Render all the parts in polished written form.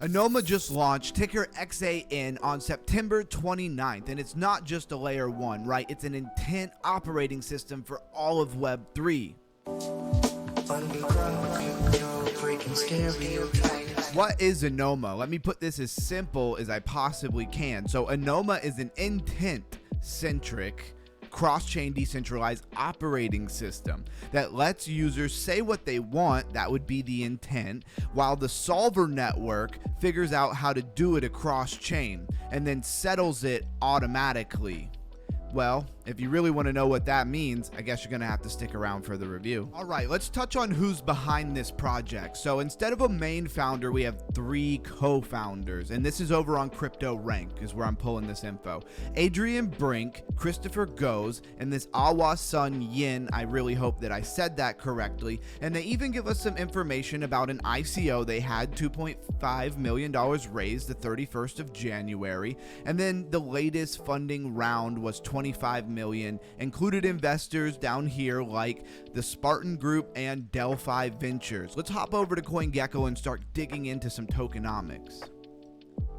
Anoma just launched, ticker XAN, on September 29th, and it's not just a layer 1, right? It's an intent operating system for all of Web3. What is Anoma? Let me put this as simple as I possibly can. So Anoma is an intent-centric cross-chain decentralized operating system that lets users say what they want, that would be the intent, while the solver network figures out how to do it across chain and then settles it automatically. Well, if you really want to know what that means, I guess you're going to have to stick around for the review. All right, let's touch on who's behind this project. So instead of a main founder, we have 3 co-founders, and this is over on CryptoRank is where I'm pulling this info. Adrian Brink, Christopher Goes, and this Awa Sun Yin. I really hope that I said that correctly. And they even give us some information about an ICO. They had $2.5 million raised the 31st of January. And then the latest funding round was $25 million, included investors down here like the Spartan Group and Delphi Ventures. Let's hop over to CoinGecko and start digging into some tokenomics.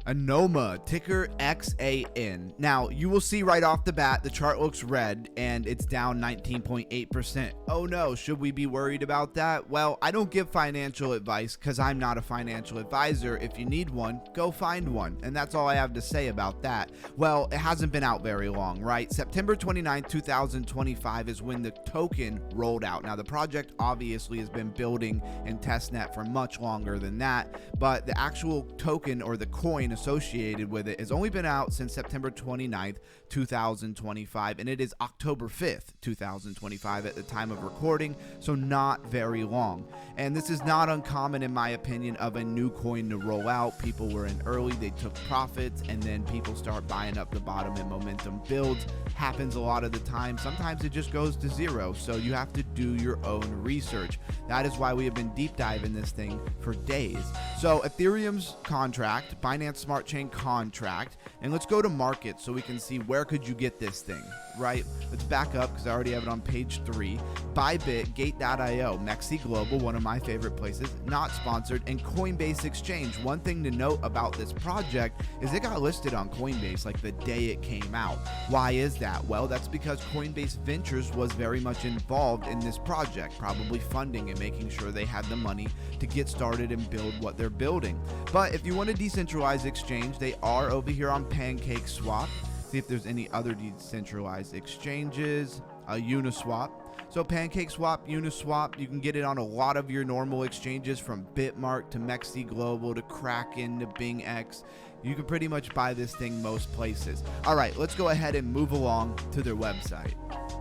Anoma, ticker XAN. Now, you will see right off the bat, the chart looks red and it's down 19.8%. Oh no, should we be worried about that? Well, I don't give financial advice because I'm not a financial advisor. If you need one, go find one. And that's all I have to say about that. Well, it hasn't been out very long, right? September 29, 2025 is when the token rolled out. Now, the project obviously has been building in testnet for much longer than that, but the actual token or the coin associated with it has only been out since September 29th, 2025, and it is October 5th, 2025 at the time of recording, so not very long. And this is not uncommon, in my opinion, of a new coin to roll out. People were in early, they took profits, and then people start buying up the bottom and momentum builds. Happens a lot of the time. Sometimes it just goes to zero, so you have to do your own research. That is why we have been deep diving this thing for days. So Ethereum's contract, Binance Smart Chain contract, and let's go to market so we can see where could you get this thing, right? Let's back up because I already have it on page 3. Bybit, Gate.io, Mexi Global, one of my favorite places, not sponsored, and Coinbase Exchange. One thing to note about this project is it got listed on Coinbase like the day it came out. Why is that? Well, that's because Coinbase Ventures was very much involved in this project, probably funding and making sure they had the money to get started and build what they're building. But if you want a decentralized exchange, they are over here on PancakeSwap. See if there's any other decentralized exchanges. Uniswap. So PancakeSwap, Uniswap, you can get it on a lot of your normal exchanges, from Bitmark to Mexi Global to Kraken to BingX. You can pretty much buy this thing most places. All right, let's go ahead and move along to their website.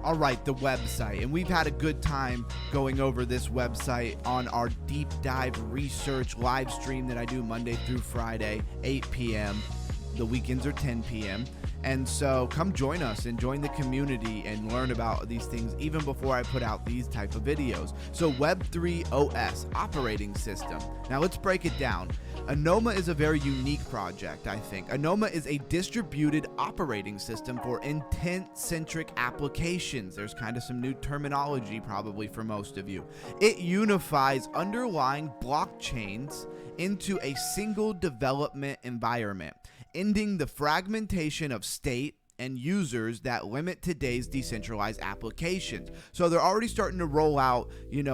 All right, the website, and we've had a good time going over this website on our deep dive research live stream that I do Monday through Friday, 8 p.m. The weekends are 10 p.m. And so come join us and join the community and learn about these things even before I put out these type of videos. So Web3 OS operating system. Now let's break it down. Anoma is a very unique project, I think. Anoma is a distributed operating system for intent-centric applications. There's kind of some new terminology probably for most of you. It unifies underlying blockchains into a single development environment, ending the fragmentation of state and users that limit today's decentralized applications. So they're already starting to roll out,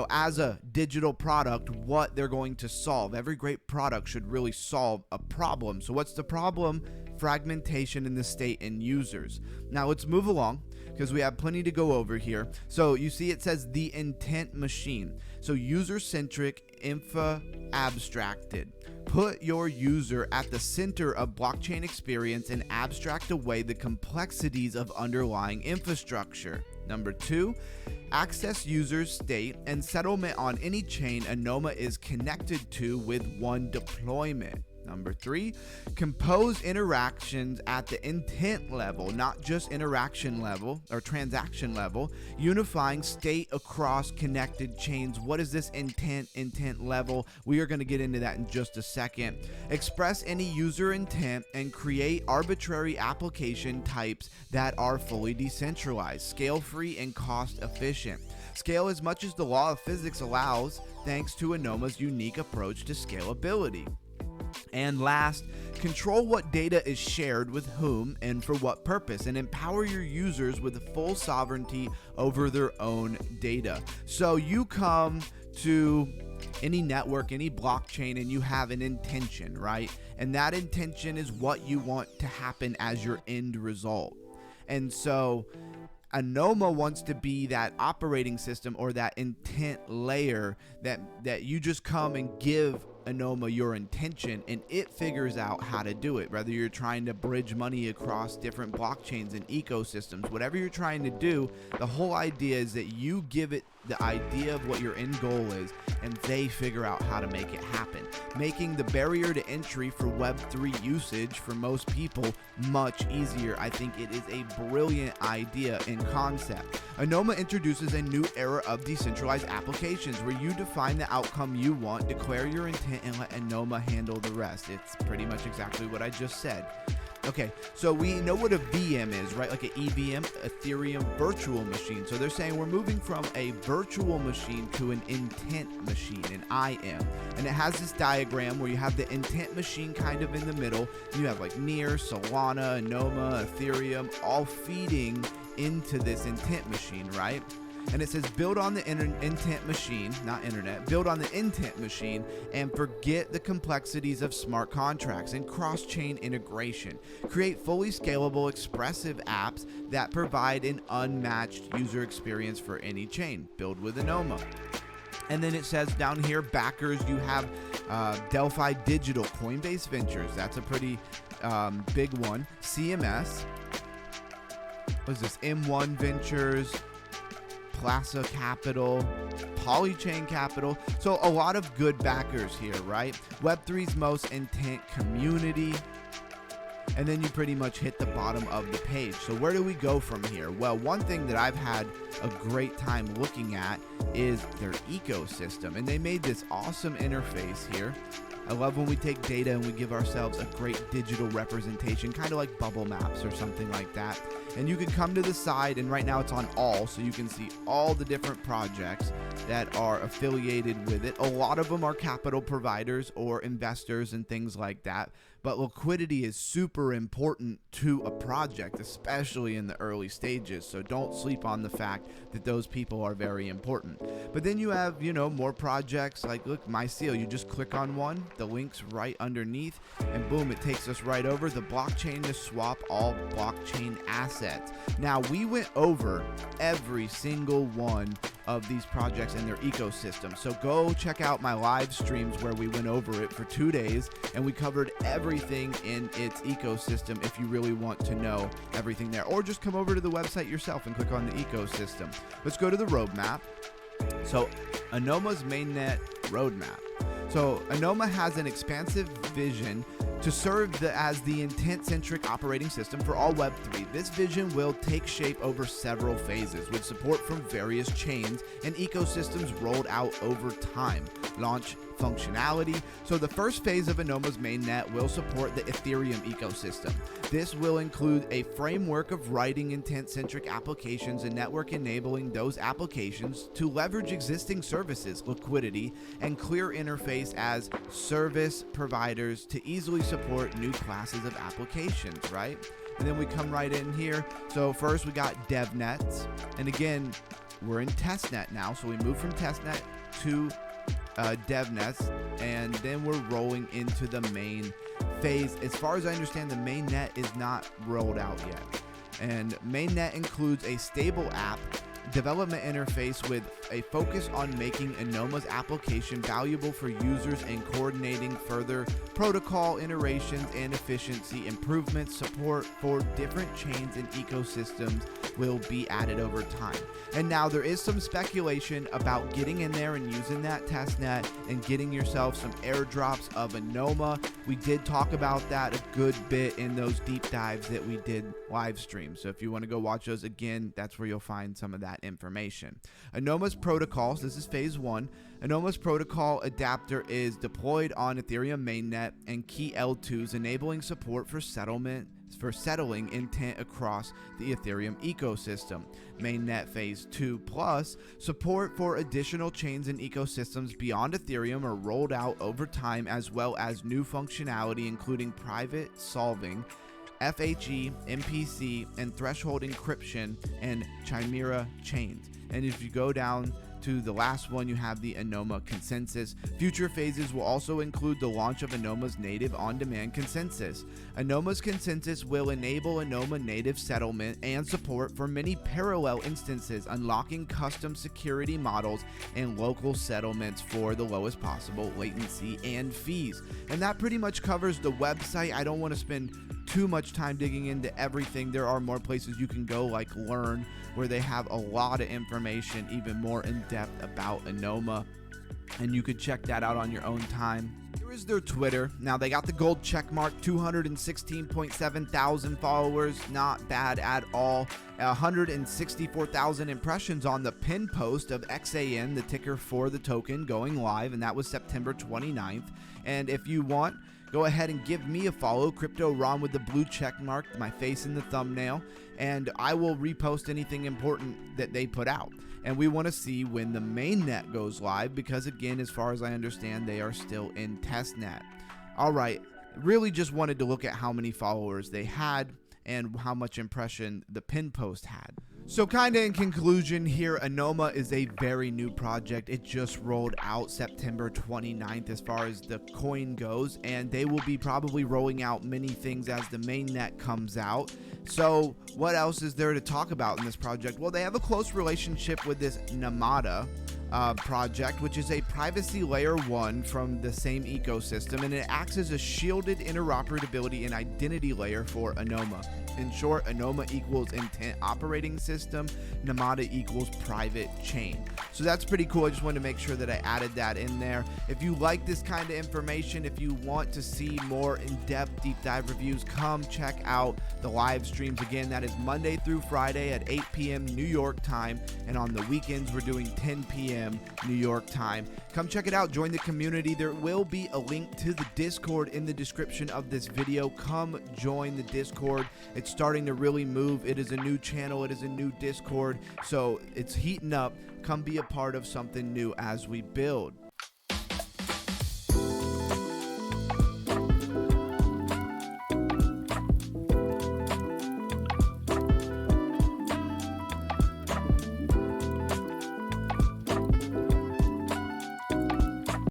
as a digital product, what they're going to solve. Every great product should really solve a problem. So what's the problem? Fragmentation in the state and users. Now let's move along because we have plenty to go over here. So you see it says the intent machine. So user-centric, infra abstracted. Put your user at the center of blockchain experience and abstract away the complexities of underlying infrastructure. Number 2, access users' state and settlement on any chain Anoma is connected to with one deployment. Number 3, compose interactions at the intent level, not just interaction level or transaction level, unifying state across connected chains. What is this intent level? We are going to get into that in just a second. Express any user intent and create arbitrary application types that are fully decentralized, scale-free, and cost-efficient. Scale as much as the law of physics allows, thanks to Anoma's unique approach to scalability. And last, control what data is shared with whom and for what purpose, and empower your users with full sovereignty over their own data. So you come to any network, any blockchain, and you have an intention, right? And that intention is what you want to happen as your end result. And so Anoma wants to be that operating system or that intent layer that you just come and give Anoma your intention and it figures out how to do it. Whether you're trying to bridge money across different blockchains and ecosystems, whatever you're trying to do, the whole idea is that you give it the idea of what your end goal is and they figure out how to make it happen, making the barrier to entry for Web3 usage for most people much easier. I think it is a brilliant idea and concept. Anoma introduces a new era of decentralized applications where you define the outcome you want, declare your intent, and let Anoma handle the rest. It's pretty much exactly what I just said. Okay, so we know what a VM is, right? Like an EVM, Ethereum virtual machine. So they're saying we're moving from a virtual machine to an intent machine, an IM. And it has this diagram where you have the intent machine kind of in the middle. And you have like Near, Solana, Anoma, Ethereum, all feeding into this intent machine, right? And it says build on the intent machine, not internet, build on the intent machine and forget the complexities of smart contracts and cross-chain integration. Create fully scalable, expressive apps that provide an unmatched user experience for any chain. Build with Anoma. And then it says down here, backers, you have Delphi Digital, Coinbase Ventures. That's a pretty big one. CMS. What is this? M1 Ventures. Plaza Capital, Polychain Capital. So a lot of good backers here, right? Web3's most intent community. And then you pretty much hit the bottom of the page. So where do we go from here? Well, one thing that I've had a great time looking at is their ecosystem. And they made this awesome interface here. I love when we take data and we give ourselves a great digital representation, kind of like bubble maps or something like that. And you can come to the side, and right now it's on all, so you can see all the different projects that are affiliated with it. A lot of them are capital providers or investors and things like that. But liquidity is super important to a project, especially in the early stages. So don't sleep on the fact that those people are very important. But then you have, more projects like, look, MySeal. You just click on one, the link's right underneath, and boom, it takes us right over the blockchain to swap all blockchain assets. Now, we went over every single one of these projects and their ecosystem. So go check out my live streams where we went over it for 2 days and we covered everything in its ecosystem if you really want to know everything there. Or just come over to the website yourself and click on the ecosystem. Let's go to the roadmap. So Anoma's mainnet roadmap. So Anoma has an expansive vision to serve as the intent-centric operating system for all Web3. This vision will take shape over several phases with support from various chains and ecosystems rolled out over time. Launch functionality. So the first phase of Anoma's mainnet will support the Ethereum ecosystem. This will include a framework of writing intent-centric applications and network enabling those applications to leverage existing services, liquidity, and clear interface as service providers to easily support new classes of applications, right? And then we come right in here. So first we got DevNets. And again, we're in testnet now. So we move from testnet to DevNets, and then we're rolling into the main phase. As far as I understand, the mainnet is not rolled out yet. And mainnet includes a stable app development interface with a focus on making Anoma's application valuable for users and coordinating further protocol iterations and efficiency improvements. Support for different chains and ecosystems will be added over time. And now there is some speculation about getting in there and using that testnet and getting yourself some airdrops of Anoma. We did talk about that a good bit in those deep dives that we did live stream. So if you want to go watch those again, that's where you'll find some of that information. Anoma's protocols, this is phase 1. Anoma's protocol adapter is deployed on Ethereum mainnet and key L2s, enabling support for settlement, for settling intent across the Ethereum ecosystem. Mainnet Phase 2 Plus support for additional chains and ecosystems beyond Ethereum are rolled out over time, as well as new functionality including private solving, FHE, MPC, and threshold encryption, and Chimera chains. And if you go down to the last one, you have the Anoma consensus. Future phases will also include the launch of Anoma's native on-demand consensus. Anoma's consensus will enable Anoma native settlement and support for many parallel instances, unlocking custom security models and local settlements for the lowest possible latency and fees. And that pretty much covers the website. I don't want to spend too much time digging into everything. There are more places you can go, like Learn, where they have a lot of information, even more in depth about Anoma, and you could check that out on your own time. Here is their Twitter. Now, they got the gold check mark, 216.7 thousand followers, not bad at all. 164,000 impressions on the pin post of XAN, the ticker for the token, going live, and that was September 29th. And if you want, go ahead and give me a follow, Crypto Ron with the blue check mark, my face in the thumbnail, and I will repost anything important that they put out. And we want to see when the mainnet goes live, because again, as far as I understand, they are still in testnet. All right, really just wanted to look at how many followers they had and how much impression the pin post had. So kind of in conclusion here, Anoma is a very new project. It just rolled out September 29th as far as the coin goes, and they will be probably rolling out many things as the mainnet comes out. So what else is there to talk about in this project? Well, they have a close relationship with this Namada project, which is a privacy layer 1 from the same ecosystem, and it acts as a shielded interoperability and identity layer for Anoma. In short, Anoma equals intent operating system, Namada equals private chain. So that's pretty cool. I just wanted to make sure that I added that in there. If you like this kind of information, if you want to see more in-depth deep dive reviews, come check out the live streams. Again, that is Monday through Friday at 8 p.m. New York time, and on the weekends we're doing 10 p.m. New York time. Come check it out. Join the community. There will be a link to the Discord in the description of this video. Come join the Discord. It's starting to really move. It is a new channel. It is a new Discord. So it's heating up. Come be a part of something new as we build.